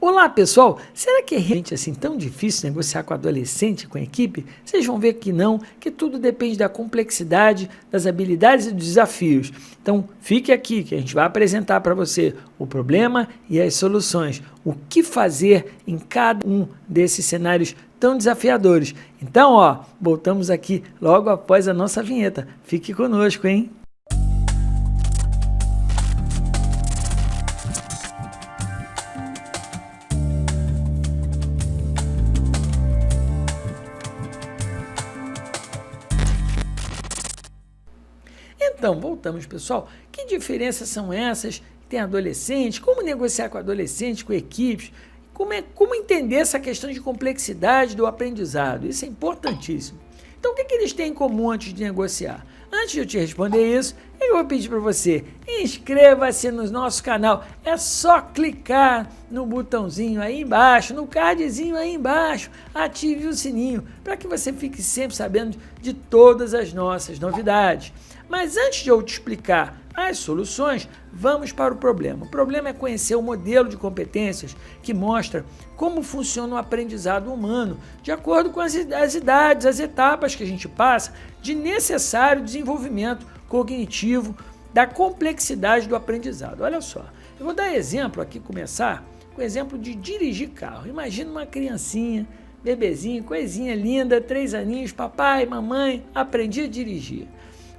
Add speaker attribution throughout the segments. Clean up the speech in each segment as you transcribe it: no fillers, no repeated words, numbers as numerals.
Speaker 1: Olá pessoal, será que é realmente assim tão difícil negociar com adolescente, com a equipe? Vocês vão ver que não, que tudo depende da complexidade, das habilidades e dos desafios. Então fique aqui que a gente vai apresentar para você o problema e as soluções, o que fazer em cada um desses cenários tão desafiadores. Então voltamos aqui logo após a nossa vinheta. Fique conosco, hein? Então, voltamos, pessoal. Que diferenças são essas? Tem adolescente, como negociar com adolescente, com equipes? Como entender essa questão de complexidade do aprendizado? Isso é importantíssimo. Então, o que eles têm em comum antes de negociar? Antes de eu te responder isso, eu vou pedir para você, inscreva-se no nosso canal. É só clicar no botãozinho aí embaixo, no cardzinho aí embaixo, ative o sininho, para que você fique sempre sabendo de todas as nossas novidades. Mas antes de eu te explicar as soluções, vamos para o problema. O problema é conhecer o modelo de competências que mostra como funciona o aprendizado humano, de acordo com as idades, as etapas que a gente passa de necessário desenvolvimento cognitivo da complexidade do aprendizado. Olha só, eu vou dar exemplo aqui, começar com o exemplo de dirigir carro. Imagina uma criancinha, bebezinho, coisinha linda, 3 aninhos, papai, mamãe, aprendi a dirigir.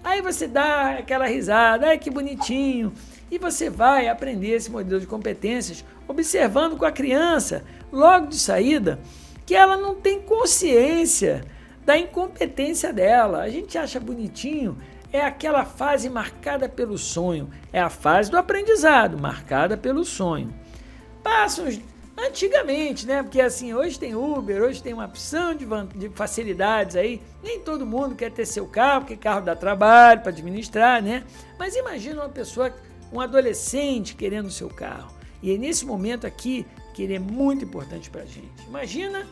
Speaker 1: Aí você dá aquela risada, ai que bonitinho, e você vai aprender esse modelo de competências observando com a criança, logo de saída, que ela não tem consciência da incompetência dela. A gente acha bonitinho, é aquela fase marcada pelo sonho, é a fase do aprendizado, marcada pelo sonho. Passa uns... Antigamente, né? Porque assim, hoje tem Uber, hoje tem uma opção de facilidades aí. Nem todo mundo quer ter seu carro, porque carro dá trabalho para administrar, né? Mas imagina uma pessoa, um adolescente querendo o seu carro. E é nesse momento aqui que ele é muito importante para a gente. Imagina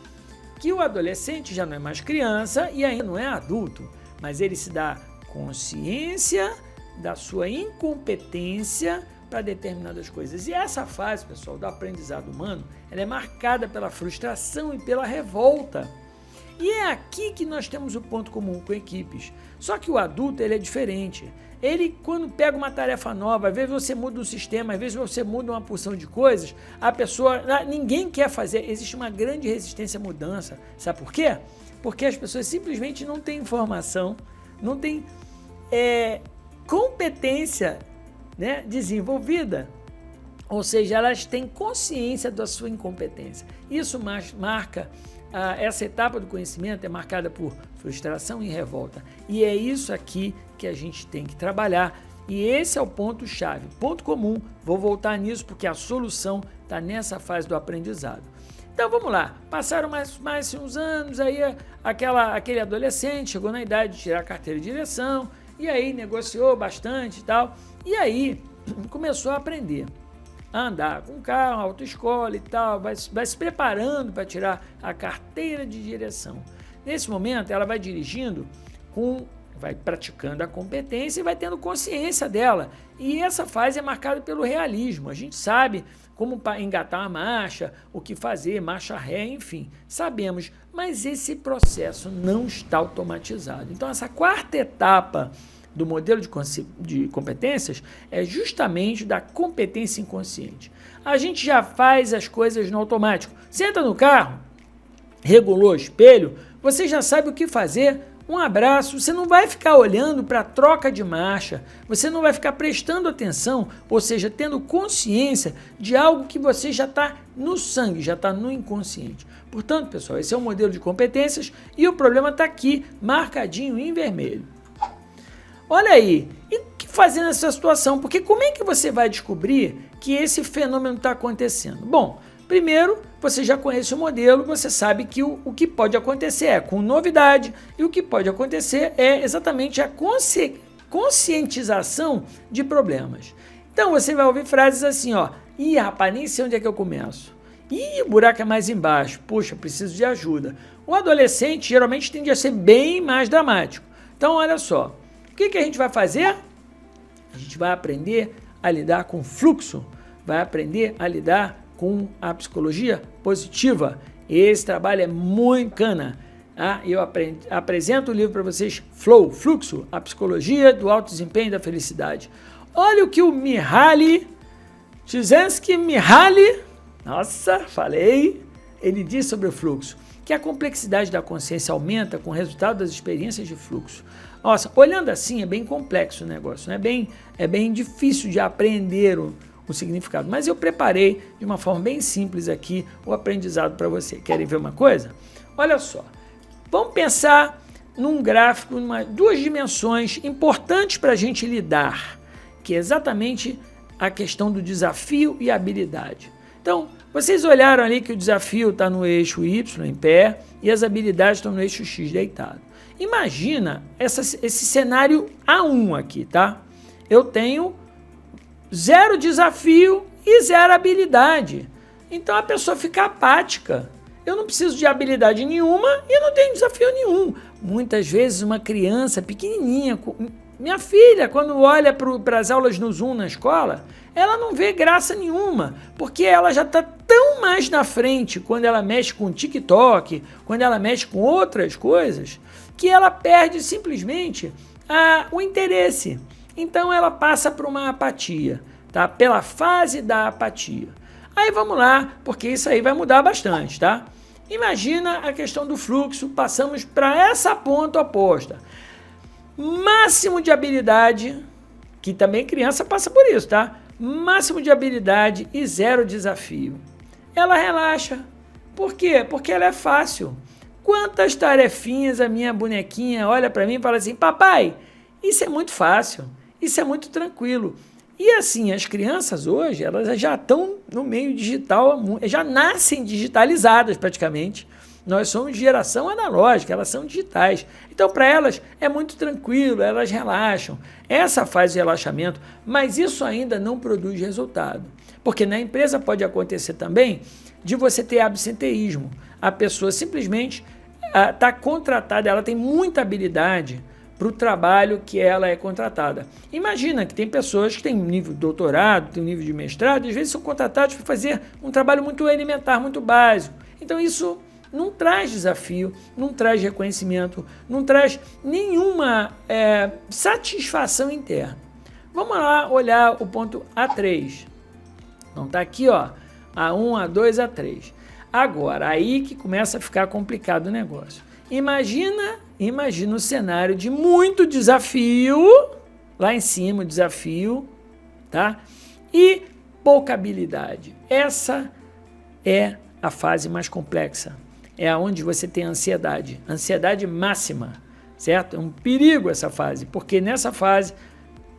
Speaker 1: que o adolescente já não é mais criança e ainda não é adulto, mas ele se dá consciência da sua incompetência para determinadas coisas. E essa fase, pessoal, do aprendizado humano, ela é marcada pela frustração e pela revolta. E é aqui que nós temos o ponto comum com equipes. Só que o adulto, ele é diferente. Ele, quando pega uma tarefa nova, às vezes você muda um sistema, às vezes você muda uma porção de coisas, a pessoa, ninguém quer fazer, existe uma grande resistência à mudança. Sabe por quê? Porque as pessoas simplesmente não têm informação, não têm competência, né, desenvolvida, ou seja, elas têm consciência da sua incompetência. Isso marca, essa etapa do conhecimento é marcada por frustração e revolta, e é isso aqui que a gente tem que trabalhar, e esse é o ponto-chave, ponto comum. Vou voltar nisso porque a solução está nessa fase do aprendizado. Então vamos lá, passaram mais uns anos, aí aquele adolescente chegou na idade de tirar a carteira de direção, e aí negociou bastante e tal, e aí começou a aprender a andar com carro, autoescola e tal, vai se preparando para tirar a carteira de direção. Nesse momento ela vai dirigindo, vai praticando a competência e vai tendo consciência dela. E essa fase é marcada pelo realismo, a gente sabe como engatar a marcha, o que fazer, marcha ré, enfim, sabemos, mas esse processo não está automatizado. Então essa quarta etapa do modelo de competências é justamente da competência inconsciente. A gente já faz as coisas no automático. Você entra no carro, regulou o espelho, você já sabe o que fazer, um abraço, você não vai ficar olhando para a troca de marcha, você não vai ficar prestando atenção, ou seja, tendo consciência de algo que você já está no sangue, já está no inconsciente. Portanto, pessoal, esse é o modelo de competências e o problema está aqui, marcadinho em vermelho. Olha aí, e o que fazer nessa situação? Porque como é que você vai descobrir que esse fenômeno está acontecendo? Bom, primeiro, você já conhece o modelo, você sabe que o que pode acontecer é com novidade, e o que pode acontecer é exatamente a conscientização de problemas. Então você vai ouvir frases assim, ih, rapaz, nem sei onde é que eu começo. Ih, o buraco é mais embaixo, puxa, preciso de ajuda. O adolescente geralmente tende a ser bem mais dramático. Então olha só, o que a gente vai fazer? A gente vai aprender a lidar com fluxo, vai aprender a lidar com a psicologia positiva. Esse trabalho é muito bacana. Eu apresento o livro para vocês, Flow, Fluxo, a psicologia do alto desempenho e da felicidade. Olha o que o Csikszentmihalyi, ele diz sobre o fluxo, que a complexidade da consciência aumenta com o resultado das experiências de fluxo. Nossa, olhando assim é bem complexo o negócio, né? É bem difícil de aprender o significado, mas eu preparei de uma forma bem simples aqui o aprendizado para você. Querem ver uma coisa? Olha só, vamos pensar num gráfico, duas dimensões importantes para a gente lidar, que é exatamente a questão do desafio e a habilidade. Então, vocês olharam ali que o desafio está no eixo Y, em pé, e as habilidades estão no eixo X, deitado. Imagina esse cenário A1 aqui, tá? Eu tenho 0 desafio e 0 habilidade. Então, a pessoa fica apática. Eu não preciso de habilidade nenhuma e não tenho desafio nenhum. Muitas vezes, uma criança pequenininha... Minha filha, quando olha para as aulas no Zoom na escola, ela não vê graça nenhuma, porque ela já está tão mais na frente quando ela mexe com TikTok, quando ela mexe com outras coisas, que ela perde simplesmente o interesse. Então ela passa por uma apatia, tá? Pela fase da apatia. Aí vamos lá, porque isso aí vai mudar bastante, tá? Imagina a questão do fluxo, passamos para essa ponta oposta. Máximo de habilidade, que também criança passa por isso, tá? Máximo de habilidade e 0 desafio. Ela relaxa. Por quê? Porque ela é fácil. Quantas tarefinhas a minha bonequinha olha para mim e fala assim, papai, isso é muito fácil, isso é muito tranquilo. E assim, as crianças hoje, elas já estão no meio digital, já nascem digitalizadas praticamente. Nós somos de geração analógica, elas são digitais. Então, para elas, é muito tranquilo, elas relaxam. Essa fase de relaxamento, mas isso ainda não produz resultado. Porque na empresa pode acontecer também de você ter absenteísmo. A pessoa simplesmente está contratada, ela tem muita habilidade para o trabalho que ela é contratada. Imagina que tem pessoas que têm nível de doutorado, têm nível de mestrado, e às vezes são contratados para fazer um trabalho muito elementar, muito básico. Então, isso não traz desafio, não traz reconhecimento, não traz nenhuma satisfação interna. Vamos lá olhar o ponto A3. Então tá aqui, ó, A1, A2, A3. Agora, aí que começa a ficar complicado o negócio. Imagina o cenário de muito desafio, lá em cima o desafio, tá? E pouca habilidade. Essa é a fase mais complexa. É onde você tem ansiedade máxima, certo? É um perigo essa fase, porque nessa fase,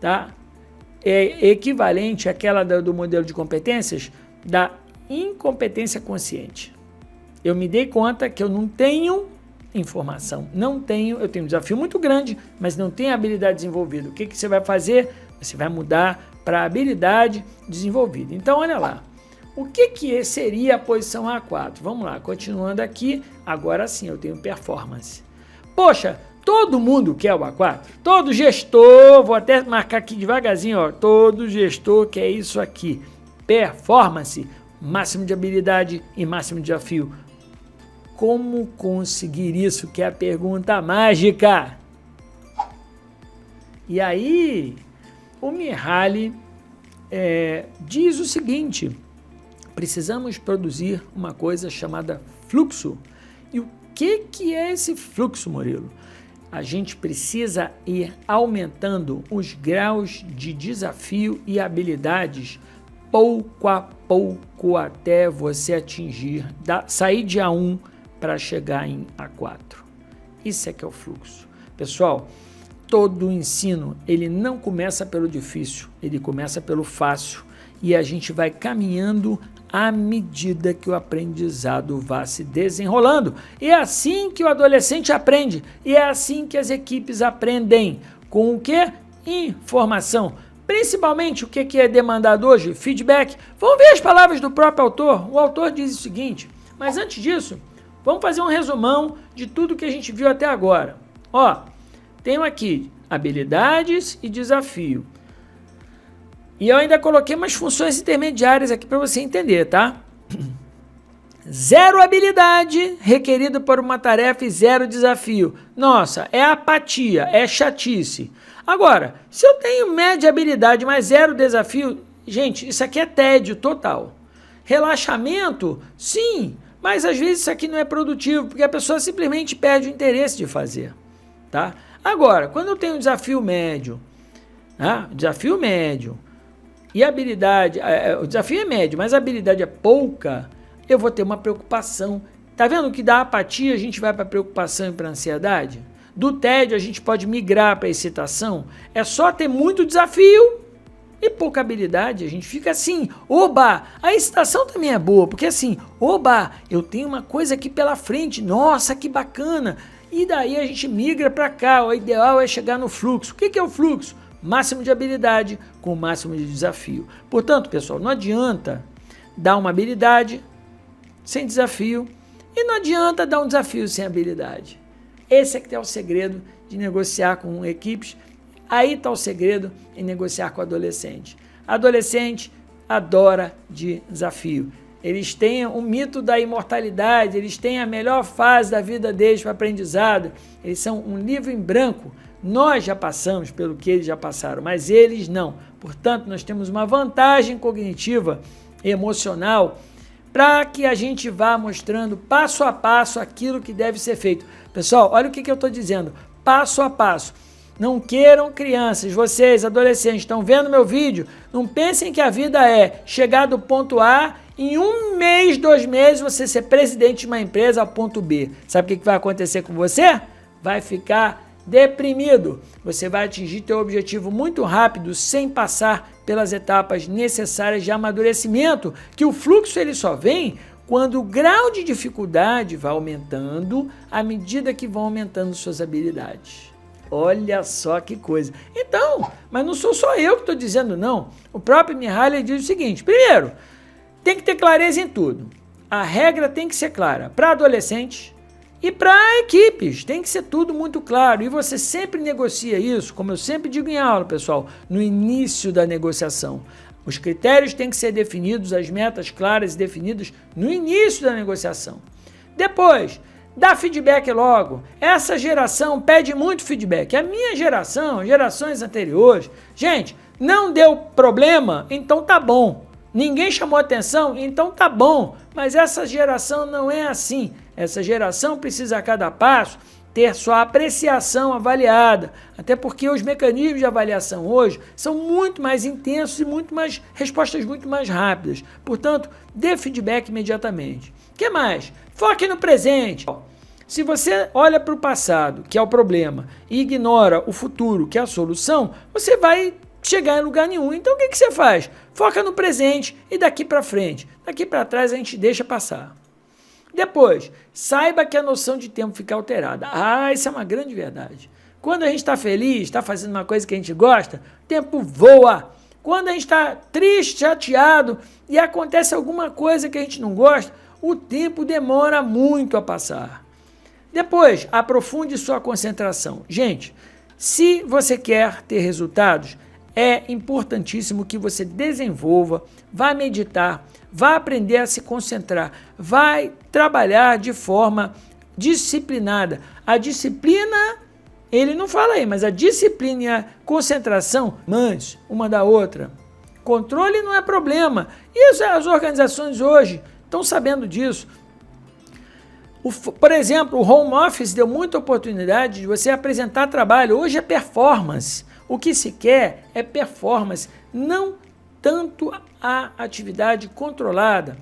Speaker 1: tá, é equivalente àquela do modelo de competências da incompetência consciente. Eu me dei conta que eu não tenho informação, eu tenho um desafio muito grande, mas não tenho habilidade desenvolvida. O que você vai fazer? Você vai mudar para habilidade desenvolvida. Então, olha lá. O que seria a posição A4? Vamos lá, continuando aqui, agora sim eu tenho performance. Poxa, todo mundo quer o A4? Todo gestor, vou até marcar aqui devagarzinho, ó, todo gestor quer isso aqui. Performance, máximo de habilidade e máximo de desafio. Como conseguir isso? Que é a pergunta mágica. E aí, o Mihaly diz o seguinte: precisamos produzir uma coisa chamada fluxo. E o que é esse fluxo, Murilo? A gente precisa ir aumentando os graus de desafio e habilidades pouco a pouco até você atingir, sair de A1 para chegar em A4. Isso é que é o fluxo. Pessoal, todo o ensino, ele não começa pelo difícil, ele começa pelo fácil. E a gente vai caminhando à medida que o aprendizado vai se desenrolando. E é assim que o adolescente aprende. E é assim que as equipes aprendem. Com o quê? Informação. Principalmente o que é demandado hoje? Feedback. Vamos ver as palavras do próprio autor. O autor diz o seguinte, mas antes disso, vamos fazer um resumão de tudo que a gente viu até agora. Ó, tenho aqui habilidades e desafio. E eu ainda coloquei umas funções intermediárias aqui para você entender, tá? Zero habilidade requerida por uma tarefa e zero desafio. Nossa, é apatia, é chatice. Agora, se eu tenho média habilidade, mas zero desafio, gente, isso aqui é tédio total. Relaxamento, sim, mas às vezes isso aqui não é produtivo, porque a pessoa simplesmente perde o interesse de fazer. Tá? Agora, quando eu tenho um desafio médio, e a habilidade, o desafio é médio, mas a habilidade é pouca, eu vou ter uma preocupação. Tá vendo que da apatia a gente vai para preocupação e para ansiedade? Do tédio a gente pode migrar para excitação. É só ter muito desafio e pouca habilidade. A gente fica assim, oba! A excitação também é boa, porque assim, oba, eu tenho uma coisa aqui pela frente, nossa, que bacana! E daí a gente migra para cá. O ideal é chegar no fluxo. O que é o fluxo? Máximo de habilidade com o máximo de desafio. Portanto, pessoal, não adianta dar uma habilidade sem desafio e não adianta dar um desafio sem habilidade. Esse é que é o segredo de negociar com equipes. Aí está o segredo em negociar com adolescente. Adolescente adora de desafio. Eles têm o mito da imortalidade, eles têm a melhor fase da vida deles para aprendizado. Eles são um livro em branco. Nós já passamos pelo que eles já passaram, mas eles não. Portanto, nós temos uma vantagem cognitiva, emocional, para que a gente vá mostrando passo a passo aquilo que deve ser feito. Pessoal, olha o que eu estou dizendo, passo a passo. Não queiram crianças, vocês, adolescentes, estão vendo meu vídeo, não pensem que a vida é chegar do ponto A, em 1 mês, 2 meses, você ser presidente de uma empresa ao ponto B. Sabe o que vai acontecer com você? Vai ficar deprimido. Você vai atingir teu objetivo muito rápido, sem passar pelas etapas necessárias de amadurecimento, que o fluxo ele só vem quando o grau de dificuldade vai aumentando à medida que vão aumentando suas habilidades. Olha só que coisa. Então, mas não sou só eu que estou dizendo não. O próprio Mihaly diz o seguinte, primeiro, tem que ter clareza em tudo. A regra tem que ser clara para adolescentes e para equipes. Tem que ser tudo muito claro. E você sempre negocia isso, como eu sempre digo em aula, pessoal, no início da negociação. Os critérios têm que ser definidos, as metas claras e definidas no início da negociação. Depois, dá feedback logo. Essa geração pede muito feedback. A minha geração, gerações anteriores, gente, não deu problema, então tá bom. Ninguém chamou atenção, então tá bom. Mas essa geração não é assim. Essa geração precisa a cada passo ter sua apreciação avaliada. Até porque os mecanismos de avaliação hoje são muito mais intensos e respostas muito mais rápidas. Portanto, dê feedback imediatamente. O que mais? Foque no presente. Se você olha para o passado, que é o problema, e ignora o futuro, que é a solução, você vai chegar em lugar nenhum. Então o que você faz? Foca no presente e daqui para frente. Daqui para trás a gente deixa passar. Depois, saiba que a noção de tempo fica alterada. Isso é uma grande verdade. Quando a gente está feliz, está fazendo uma coisa que a gente gosta, o tempo voa. Quando a gente está triste, chateado e acontece alguma coisa que a gente não gosta, o tempo demora muito a passar. Depois, aprofunde sua concentração. Gente, se você quer ter resultados, é importantíssimo que você desenvolva, vá meditar, vá aprender a se concentrar, vai trabalhar de forma disciplinada. A disciplina, ele não fala aí, mas a disciplina e a concentração, mães, uma da outra. Controle não é problema. E as organizações hoje estão sabendo disso. Por exemplo, o home office deu muita oportunidade de você apresentar trabalho. Hoje é performance. O que se quer é performance, não tanto a atividade controlada.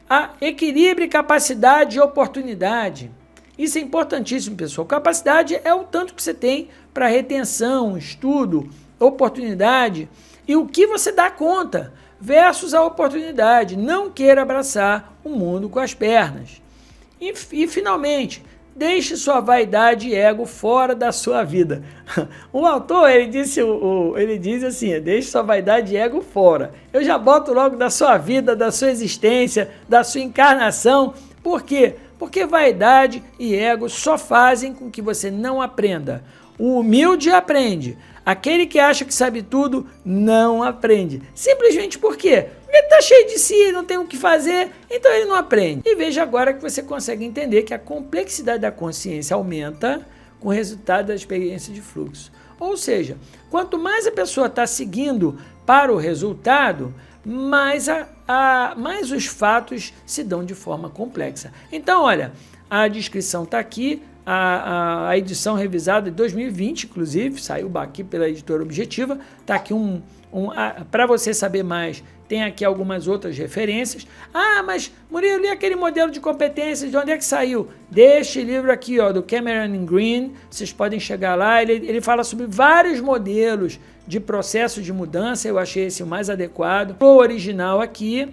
Speaker 1: A equilíbrio, capacidade e oportunidade. Isso é importantíssimo, pessoal. Capacidade é o tanto que você tem para retenção, estudo, oportunidade e o que você dá conta versus a oportunidade. Não queira abraçar o mundo com as pernas. E finalmente, deixe sua vaidade e ego fora da sua vida. O autor, ele diz assim, deixe sua vaidade e ego fora. Eu já boto logo da sua vida, da sua existência, da sua encarnação. Por quê? Porque vaidade e ego só fazem com que você não aprenda. O humilde aprende. Aquele que acha que sabe tudo, não aprende. Simplesmente por quê? Porque ele está cheio de si, não tem o que fazer, então ele não aprende. E veja agora que você consegue entender que a complexidade da consciência aumenta com o resultado da experiência de fluxo. Ou seja, quanto mais a pessoa está seguindo para o resultado, mais os fatos se dão de forma complexa. Então, olha, a descrição está aqui, a edição revisada de 2020, inclusive, saiu aqui pela editora Objetiva, está aqui para você saber mais, tem aqui algumas outras referências. Ah, mas Murilo, eu li aquele modelo de competências, de onde é que saiu? Deste livro aqui, ó, do Cameron Green, vocês podem chegar lá, ele fala sobre vários modelos de processo de mudança, eu achei esse o mais adequado. O original aqui,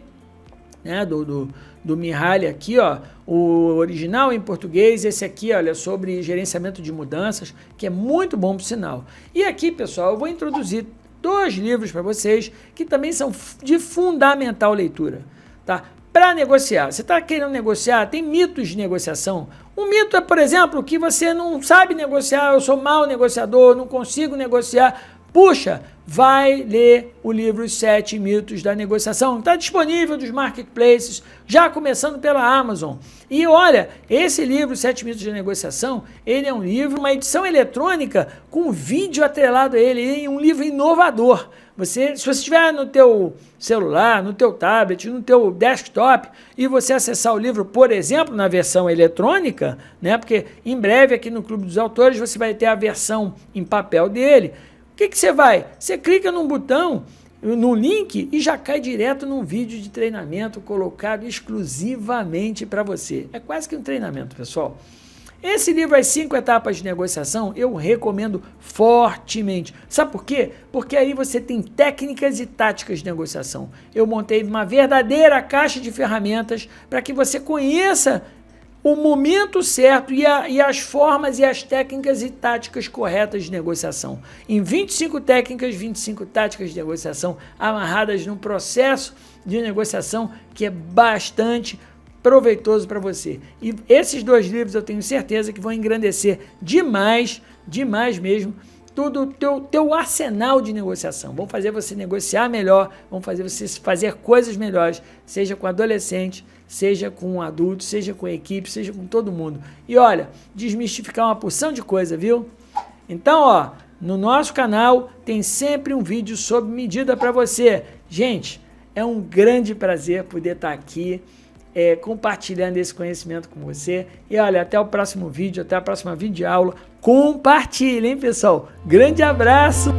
Speaker 1: né, do Mihaly aqui, ó, o original em português, esse aqui, olha, sobre gerenciamento de mudanças, que é muito bom por sinal. E aqui, pessoal, eu vou introduzir 2 livros para vocês que também são de fundamental leitura, tá? Para negociar, você está querendo negociar, tem mitos de negociação. Um mito é, por exemplo, que você não sabe negociar, eu sou mau negociador, não consigo negociar. Puxa, vai ler o livro Os 7 Mitos da Negociação. Está disponível nos marketplaces, já começando pela Amazon. E olha, esse livro, Os 7 Mitos da Negociação, ele é um livro, uma edição eletrônica com vídeo atrelado a ele. Ele é um livro inovador. Se você estiver no teu celular, no teu tablet, no teu desktop, e você acessar o livro, por exemplo, na versão eletrônica, né, porque em breve aqui no Clube dos Autores você vai ter a versão em papel dele. O que você vai? Você clica num botão, no link, e já cai direto num vídeo de treinamento colocado exclusivamente para você. É quase que um treinamento, pessoal. Esse livro, As 5 Etapas de Negociação, eu recomendo fortemente. Sabe por quê? Porque aí você tem técnicas e táticas de negociação. Eu montei uma verdadeira caixa de ferramentas para que você conheça o momento certo e as formas e as técnicas e táticas corretas de negociação. Em 25 técnicas, 25 táticas de negociação amarradas num processo de negociação que é bastante proveitoso para você. E esses 2 livros eu tenho certeza que vão engrandecer demais, demais mesmo, todo o teu arsenal de negociação. Vão fazer você negociar melhor, vão fazer você fazer coisas melhores, seja com adolescente, seja com adulto, seja com equipe, seja com todo mundo. E olha, desmistificar uma porção de coisa, viu? Então, ó, no nosso canal tem sempre um vídeo sob medida para você. Gente, é um grande prazer poder estar aqui compartilhando esse conhecimento com você. E olha, até o próximo vídeo, até a próxima videoaula. Compartilhem, pessoal. Grande abraço!